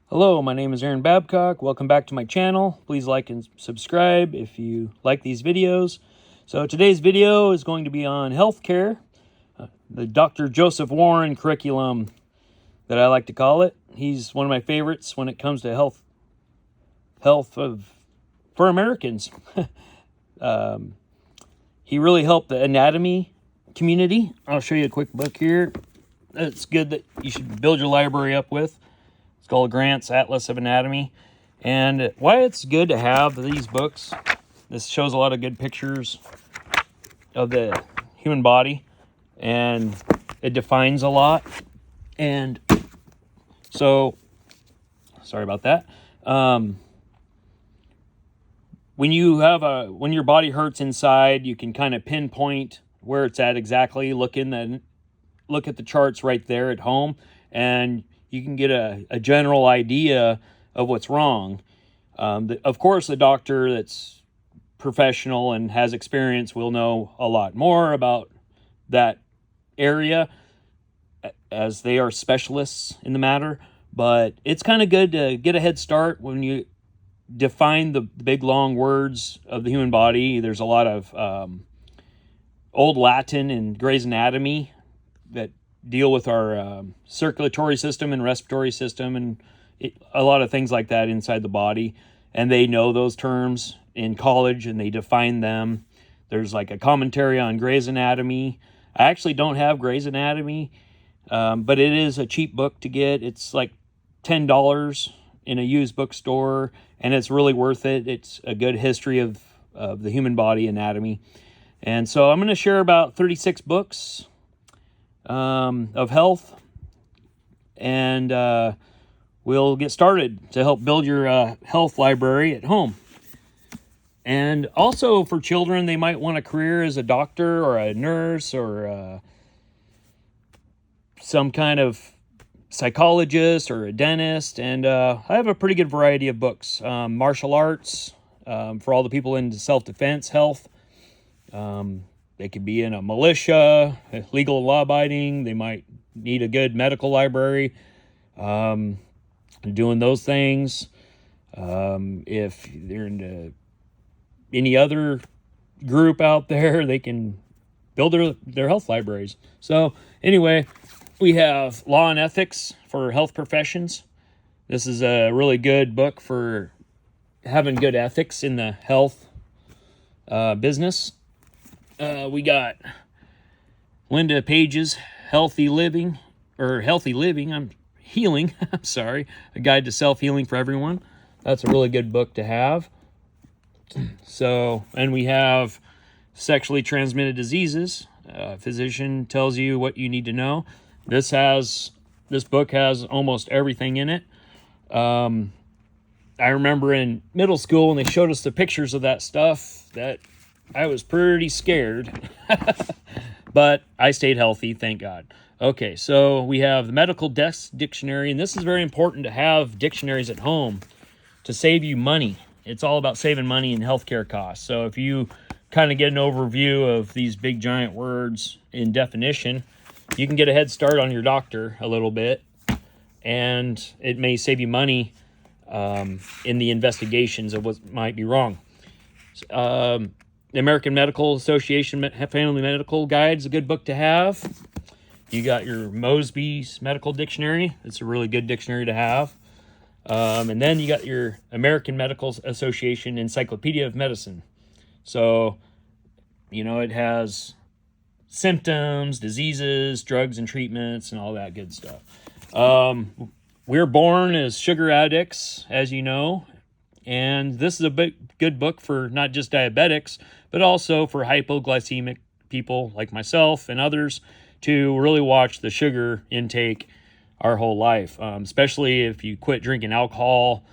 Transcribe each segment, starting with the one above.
Hello, my name is Aaron Babcock. Welcome back to my channel. Please like and subscribe if you like these videos. So today's video is going to be on healthcare, the Dr. Joseph Warren curriculum that I like to call it. He's one of my favorites when it comes to health for Americans. He really helped the anatomy community. I'll show you a quick book here. It's good that you should build your library up with. Called Grant's Atlas of Anatomy. And why it's good to have these books, this shows a lot of good pictures of the human body, and it defines a lot. And so, sorry about that. When your body hurts inside, you can kind of pinpoint where it's at exactly. Look at the charts right there at home, and you can get a general idea of what's wrong. Of course, the doctor that's professional and has experience will know a lot more about that area, as they are specialists in the matter. But it's kind of good to get a head start when you define the big long words of the human body. There's a lot of old Latin and Gray's Anatomy that deal with our circulatory system and respiratory system and a lot of things like that inside the body. And they know those terms in college and they define them. There's like a commentary on Gray's Anatomy. I actually don't have Gray's Anatomy, but it is a cheap book to get. It's like $10 in a used bookstore, and it's really worth it. It's a good history of the human body anatomy. And so I'm going to share about 36 books of health, and we'll get started to help build your health library at home. And also for children, they might want a career as a doctor or a nurse or some kind of psychologist or a dentist. And I have a pretty good variety of books. Martial arts, for all the people into self-defense, health. They could be in a militia, legal and law-abiding. They might need a good medical library, doing those things. If they're into any other group out there, they can build their health libraries. So anyway, we have Law and Ethics for Health Professions. This is a really good book for having good ethics in the health business. We got Linda Page's Healthy Living, I'm sorry, A Guide to Self-Healing for Everyone. That's a really good book to have. So, and we have Sexually Transmitted Diseases. A physician tells you what you need to know. This book has almost everything in it. I remember in middle school when they showed us the pictures of that stuff, that I was pretty scared, but I stayed healthy, thank God. Okay, so we have the Medical Desk Dictionary, and this is very important to have dictionaries at home to save you money. It's all about saving money in healthcare costs. So if you kind of get an overview of these big giant words in definition, you can get a head start on your doctor a little bit, and it may save you money in the investigations of what might be wrong. The American Medical Association Family Medical Guide is a good book to have. You got your Mosby's Medical Dictionary. It's a really good dictionary to have. And then you got your American Medical Association Encyclopedia of Medicine. So, it has symptoms, diseases, drugs and treatments, and all that good stuff. We're born as sugar addicts, as you know. And this is a good book for not just diabetics, but also for hypoglycemic people like myself and others to really watch the sugar intake our whole life, especially if you quit drinking alcohol,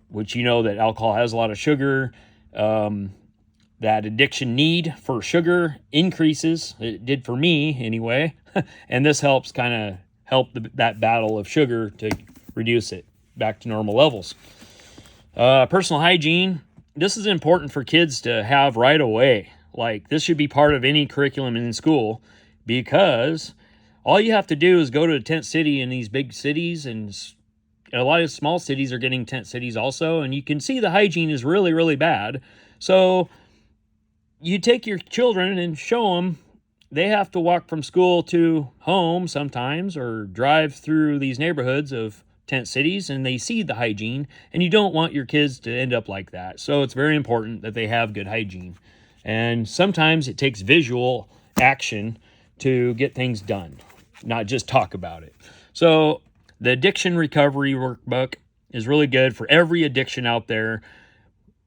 which that alcohol has a lot of sugar. That addiction need for sugar increases. It did for me anyway. And this helps that battle of sugar to reduce it back to normal levels. Personal hygiene. This is important for kids to have right away. Like, this should be part of any curriculum in school, because all you have to do is go to a tent city in these big cities and a lot of small cities are getting tent cities also, and you can see the hygiene is really, really bad. So you take your children and show them they have to walk from school to home sometimes, or drive through these neighborhoods of tent cities, and they see the hygiene, and you don't want your kids to end up like that. So it's very important that they have good hygiene. And sometimes it takes visual action to get things done, not just talk about it. So the addiction recovery workbook is really good for every addiction out there.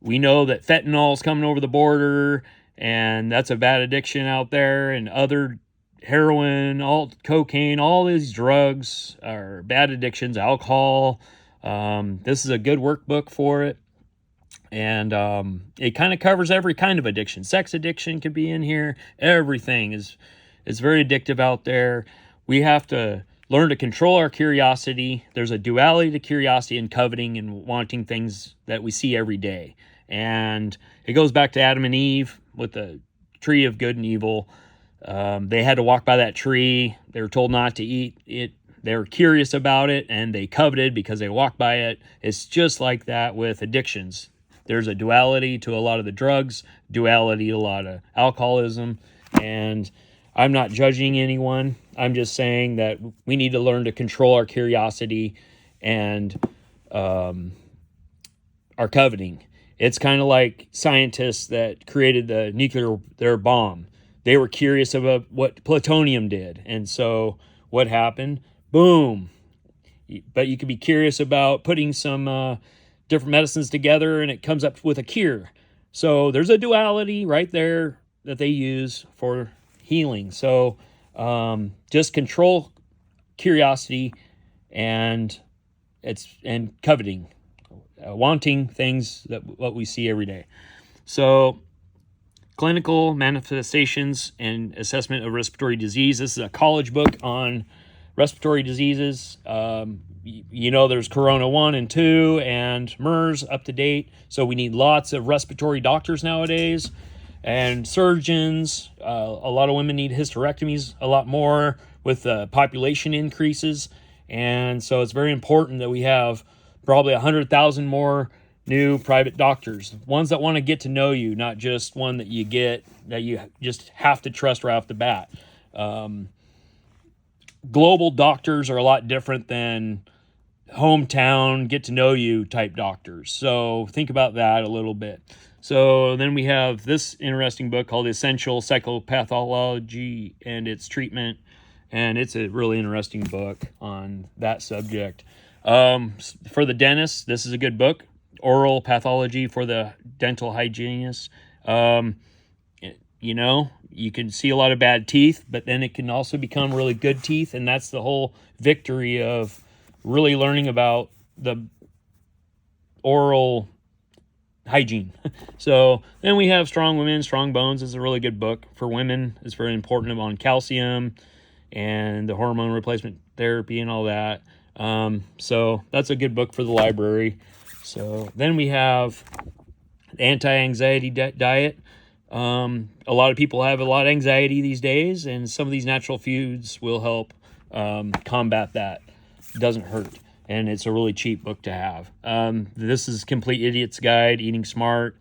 We know that fentanyl is coming over the border, and that's a bad addiction out there, and other heroin, all cocaine, all these drugs are bad addictions, alcohol. This is a good workbook for it. And it kind of covers every kind of addiction. Sex addiction could be in here. Everything is very addictive out there. We have to learn to control our curiosity. There's a duality to curiosity and coveting and wanting things that we see every day. And it goes back to Adam and Eve with the tree of good and evil. They had to walk by that tree. They were told not to eat it. They were curious about it, and they coveted because they walked by it. It's just like that with addictions. There's a duality to a lot of the drugs, duality to a lot of alcoholism, and I'm not judging anyone. I'm just saying that we need to learn to control our curiosity and our coveting. It's kind of like scientists that created the nuclear bomb. They were curious about what plutonium did. And so what happened? Boom. But you could be curious about putting some different medicines together, and it comes up with a cure. So there's a duality right there that they use for healing. So just control curiosity and coveting. Wanting things that what we see every day. So clinical manifestations and assessment of respiratory disease. This is a college book on respiratory diseases. There's Corona 1 and 2 and MERS up to date. So we need lots of respiratory doctors nowadays and surgeons. A lot of women need hysterectomies a lot more with population increases. And so it's very important that we have probably 100,000 more new private doctors, ones that want to get to know you, not just one that you get that you just have to trust right off the bat. Global doctors are a lot different than hometown, get to know you type doctors. So think about that a little bit. So then we have this interesting book called Essential Psychopathology and Its Treatment. And it's a really interesting book on that subject. For the dentist, this is a good book. Oral Pathology for the Dental Hygienist. You can see a lot of bad teeth, but then it can also become really good teeth. And that's the whole victory of really learning about the oral hygiene. So then we have Strong Women, Strong Bones is a really good book for women. It's very important on calcium and the hormone replacement therapy and all that. So that's a good book for the library. So then we have anti-anxiety diet. A lot of people have a lot of anxiety these days, and some of these natural foods will help combat that. It doesn't hurt, and it's a really cheap book to have. This is Complete Idiot's Guide, Eating Smart.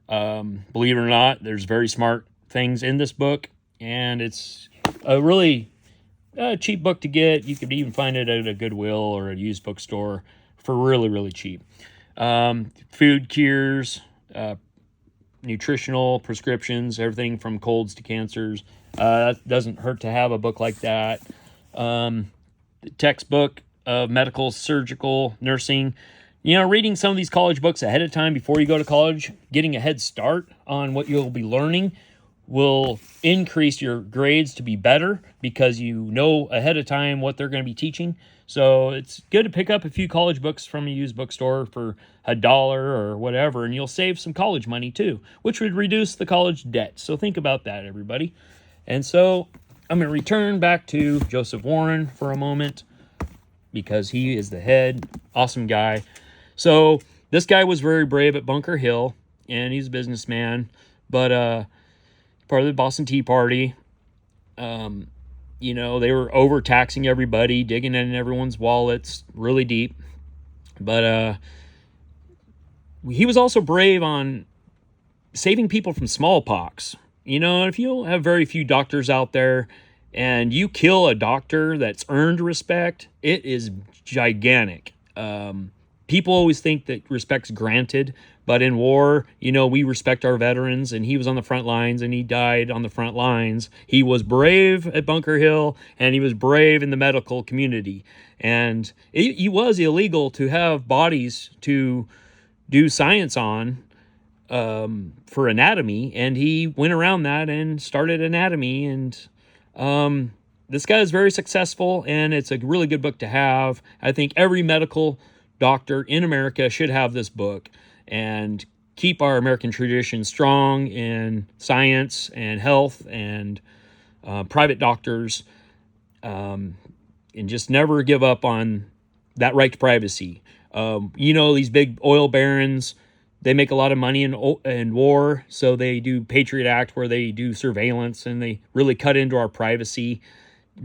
Believe it or not, there's very smart things in this book, and it's a really cheap book to get. You could even find it at a Goodwill or a used bookstore for really, really cheap. Food cures, nutritional prescriptions, everything from colds to cancers. That doesn't hurt to have a book like that. The textbook of medical, surgical, nursing. Reading some of these college books ahead of time before you go to college, getting a head start on what you'll be learning will increase your grades to be better because you know ahead of time what they're going to be teaching. So it's good to pick up a few college books from a used bookstore for $1 or whatever, and you'll save some college money too, which would reduce the college debt. So think about that, everybody. And so I'm going to return back to Joseph Warren for a moment because he is the head. Awesome guy. So this guy was very brave at Bunker Hill, and he's a businessman, but part of the Boston Tea Party. They were overtaxing everybody, digging in everyone's wallets really deep. But he was also brave on saving people from smallpox. You know, if you have very few doctors out there and you kill a doctor that's earned respect, it is gigantic. People always think that respect's granted, but in war, you know, we respect our veterans, and he was on the front lines and he died on the front lines. He was brave at Bunker Hill, and he was brave in the medical community. And it was illegal to have bodies to do science on for anatomy, and he went around that and started anatomy. And this guy is very successful, and it's a really good book to have. I think every medical doctor in America should have this book and keep our American tradition strong in science and health and private doctors, and just never give up on that right to privacy. You know, these big oil barons, they make a lot of money in war, so they do Patriot Act where they do surveillance and they really cut into our privacy.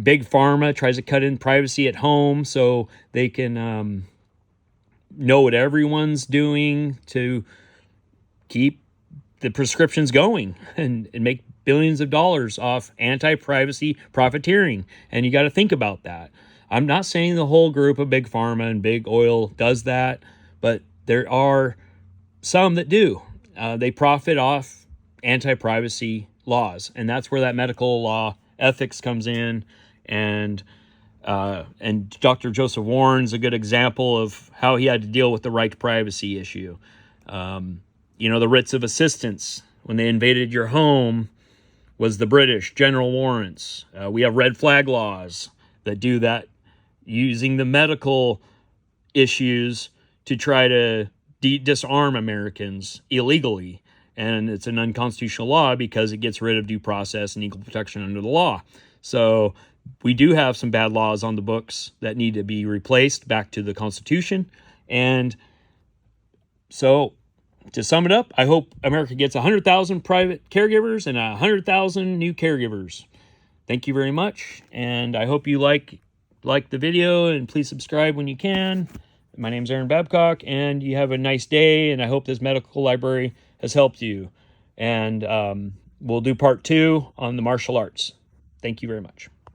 Big Pharma tries to cut in privacy at home so they can know what everyone's doing to keep the prescriptions going and make billions of dollars off anti-privacy profiteering. And you got to think about that. I'm not saying the whole group of Big Pharma and Big Oil does that, but there are some that do. They profit off anti-privacy laws, and that's where that medical law ethics comes in. And Dr. Joseph Warren's a good example of how he had to deal with the right to privacy issue. You know, the writs of assistance when they invaded your home was the British general warrants. We have red flag laws that do that, using the medical issues to try to disarm Americans illegally. And it's an unconstitutional law because it gets rid of due process and equal protection under the law. So we do have some bad laws on the books that need to be replaced back to the Constitution. And so to sum it up, I hope America gets 100,000 private caregivers and 100,000 new caregivers. Thank you very much. And I hope you like the video, and please subscribe when you can. My name's Aaron Babcock, and you have a nice day, and I hope this medical library has helped you. And we'll do part 2 on the martial arts. Thank you very much.